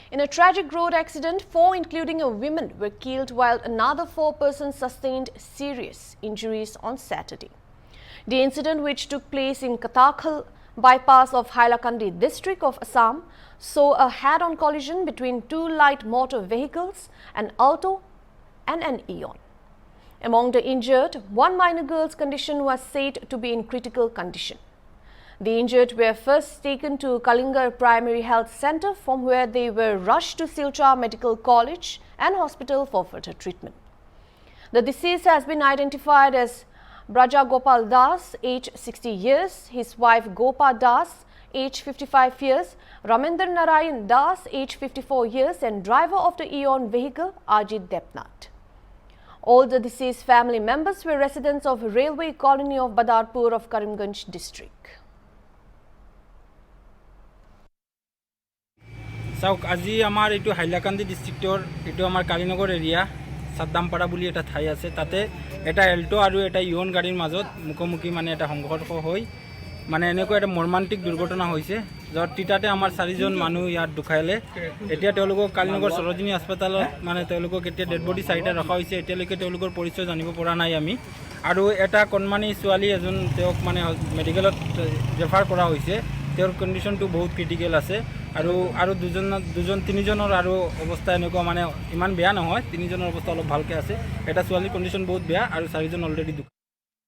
In a tragic road accident, 4 including a woman were killed while another 4 persons sustained serious injuries on Saturday. The incident, which took place in Katakhal bypass of Hailakandi district of Assam, saw a head-on collision between 2 light motor vehicles, an Alto and an Eon. Among the injured, 1 minor girl's condition was said to be in critical condition. The injured were first taken to Kalingar Primary Health Centre, from where they were rushed to Silchar Medical College and Hospital for further treatment. The deceased has been identified as Braja Gopal Das, age 60 years, his wife Gopa Das, age 55 years, Ramendra Narayan Das, age 54 years, and driver of the Eon vehicle, Ajit Depnath. All the deceased family members were residents of Railway Colony of Badarpur of Karimganj district. চাওক আজি আমাৰ এইটো হাইলাকান্দি ডিষ্ট্ৰিক্টৰ এইটো আমাৰ কালিনগৰ area সাদ্দামপাৰা বুলি এটা ঠাই আছে তাতে এটা এল্টো আৰু এটা ইয়ন গাড়ীৰ মাজত মুখোমুখি মানে এটা সংঘৰ্ষ হৈ মানে এনেকুৱা এটা মৰ্মান্তিক দুৰ্ঘটনা হৈছে য'ত তিতাতে আমাৰ 4জন মানুহ ইয়াত ঢুকাইলে এতিয়া তেওঁলোকক কালিনগৰ সৰোজিনী হাস্পতালত মানে তেওঁলোকক এতিয়া ডেড বডি 4টা ৰখা হৈছে এতিয়ালৈকে তেওঁলোকৰ পৰিচয় জানিব পৰা নাই আমি আৰু এটা কণমানি ছোৱালী এজন তেওঁক মানে মেডিকেলত ৰেফাৰ কৰা হৈছে তেওঁৰ কণ্ডিশ্যনটো বহুত ক্ৰিটিকেল আছে আৰু তিনিজনৰ আৰু অৱস্থা এনেকুৱা মানে ইমান বেয়া নহয় তিনিজনৰ অৱস্থা অলপ ভালকৈ আছে এটা ছোৱালীৰ কণ্ডিশ্যন বহুত বেয়া আৰু 4জন অলৰেডি